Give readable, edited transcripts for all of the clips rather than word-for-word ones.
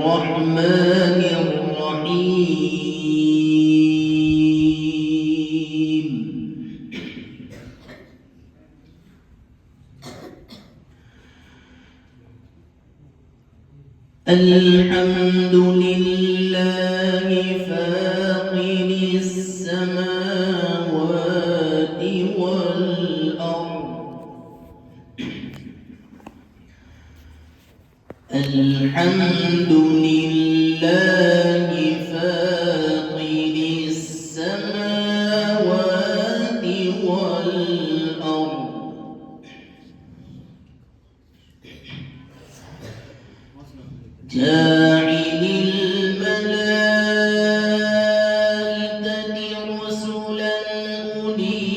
الرحمن الرحيم. الحمد لله فاطر السماوات والأرض. الحمد لله فاطر السماوات والأرض. جاعل الملائكة رسلا أولي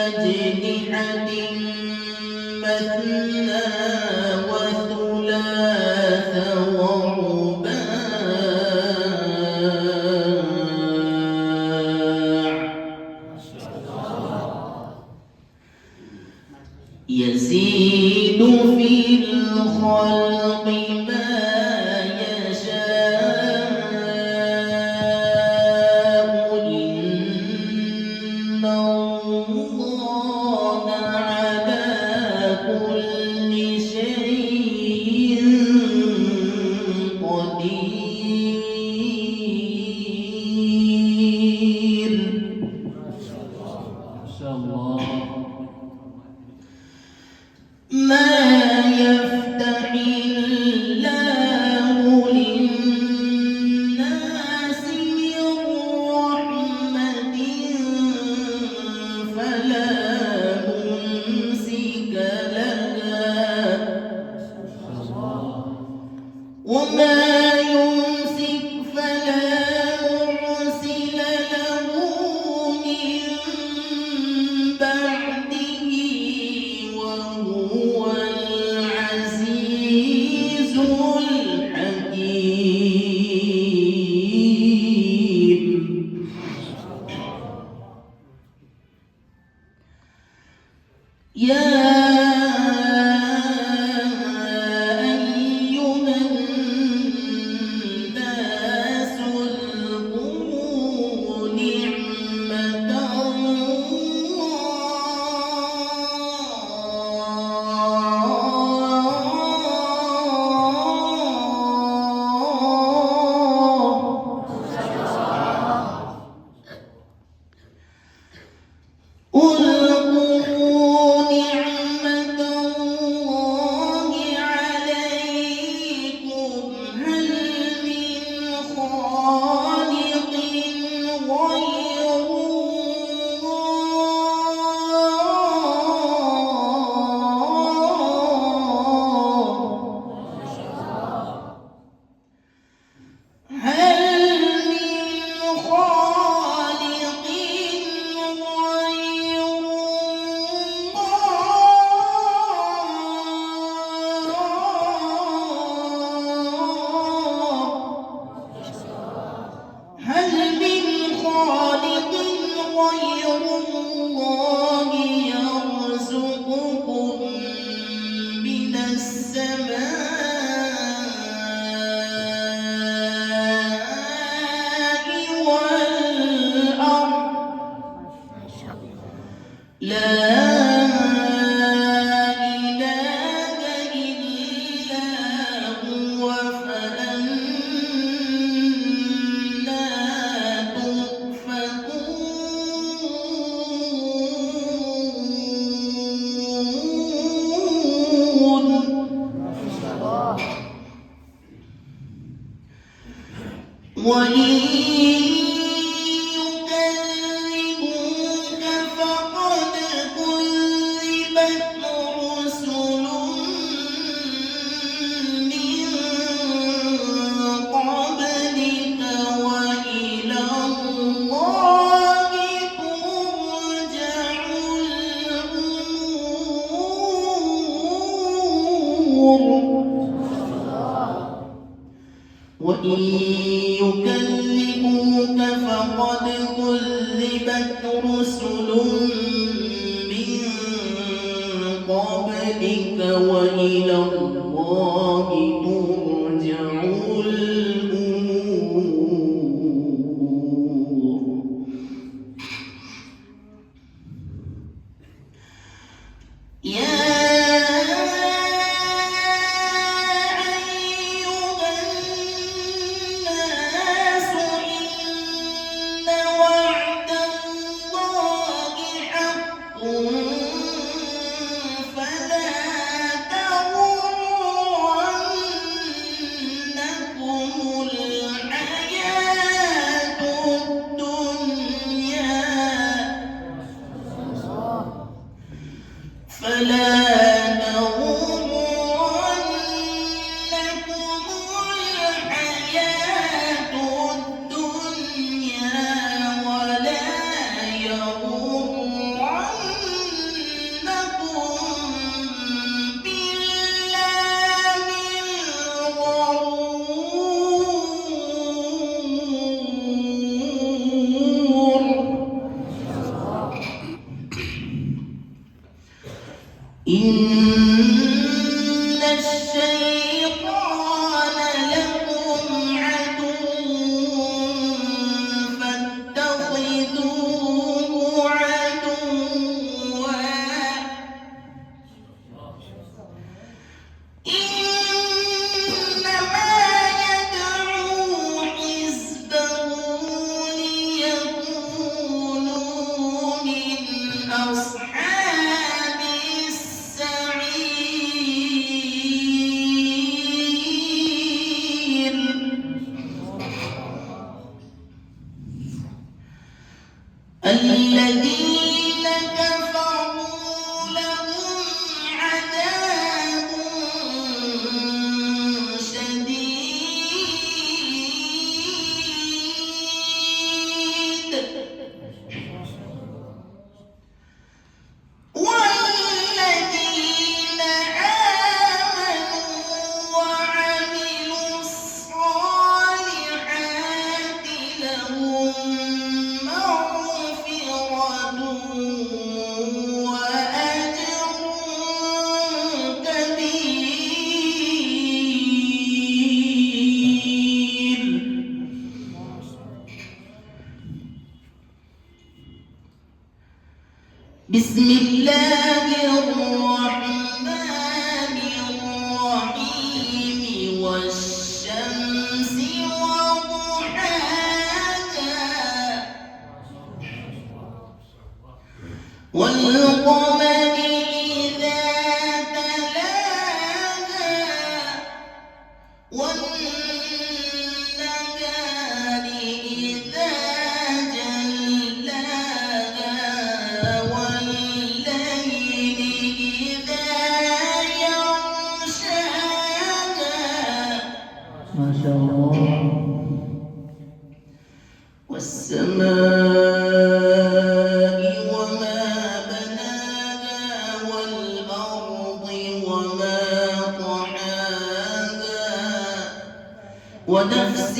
أجنحة مثنى وثلاث ورباع يزيد في الخلق ما يشاء إن الله على كل شيء قدير. ما شاء الله. ما يفتح الله للناس من رحمة فلا ممسك لها وما يمسك فلا مرسل له من بعده وهو العزيز الحكيم. يا أيها الناس اذكروا نعمة وإن يكذبوك فقد كذبت رسل من قبلك وإلى الله ترجع الأمور. وإن يكذبوك فقد كذبت رسل من قبلك وإلى الله الله ترجع الأمور. يا أيها الناس إن وعد الله حق فلا تغرنكم الحياة الدنيا ولا يغرنكم بالله الغرور. إن الشيطان لكم عدو فاتخذوه عدوا. إنما يدعو حزبه ليكونوا من أصحاب السعير. الذين كفروا لهم عذاب شديد والذين آمنوا وعملوا الصالحات لهم مغفرة وأجر كبير. بسم الله الرحمن الرحيم والشمس وضحاها والقمر إذا تلاها والنهار إذا جلاها والليل إذا يغشاها. ما شاء الله. والسماء وما بناها والأرض وما طحاها ونفس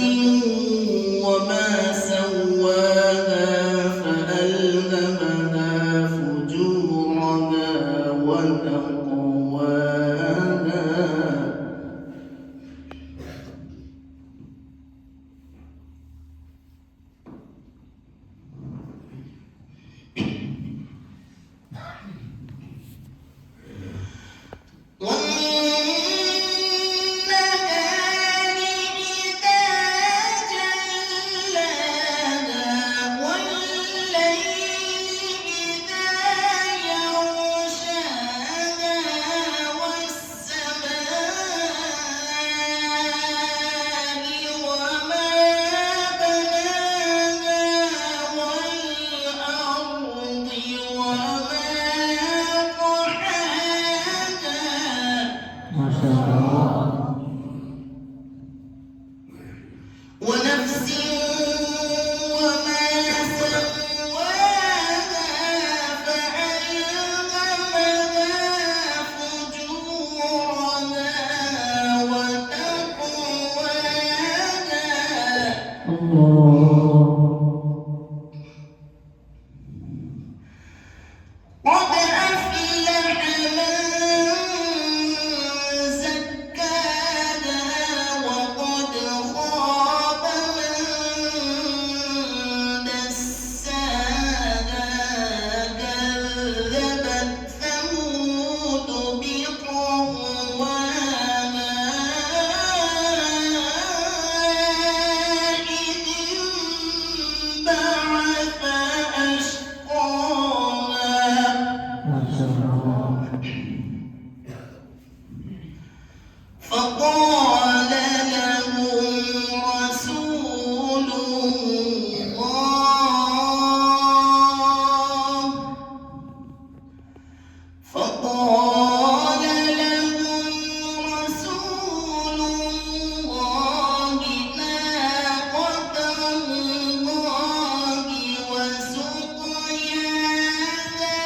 وما سواها فألهمها فجورها وتقواها. والنهار إذا جلاها والليل إذا يغشاها والسماء وما بناها والأرض وما طحاها ونفس وما سواها فألهمها فجورها وتقواها. والنهار إذ تجلى ربك للنهار خلقه من نور فقال لهم رسول الله فقال لهم رسول الله ناقة الله وسقياها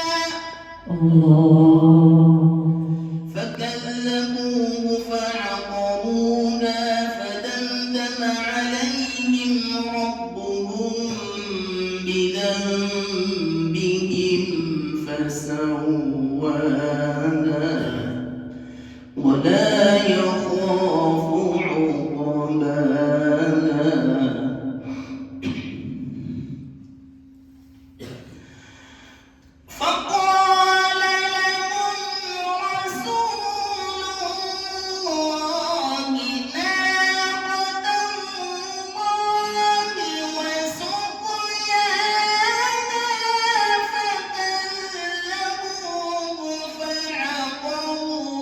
فكذبوه فعقروها فدمدم عليهم ربهم بذنبهم فسواها ولا يخاف عقباها فقال لهم رسول الله ناقة الله وسقياها فكذبوه فعقروها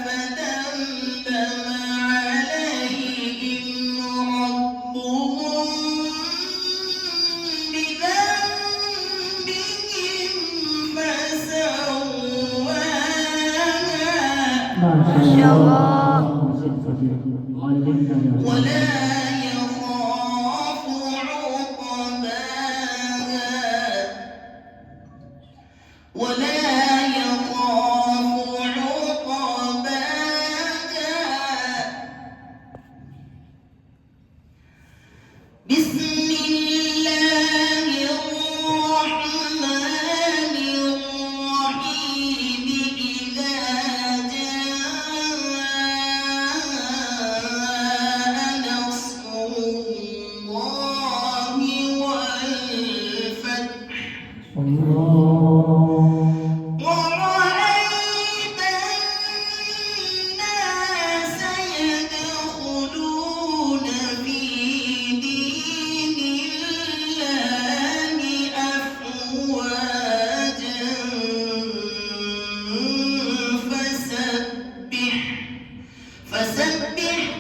فدمدم عليهم ربهم ما شاء الله. ولا يخاف عقباها ولا يخاف عقباها بسم الله الرحمن الرحيم إذا جاء نصر الله والفتح ورأيت الناس يدخلون في دين الله أفواجا فسبح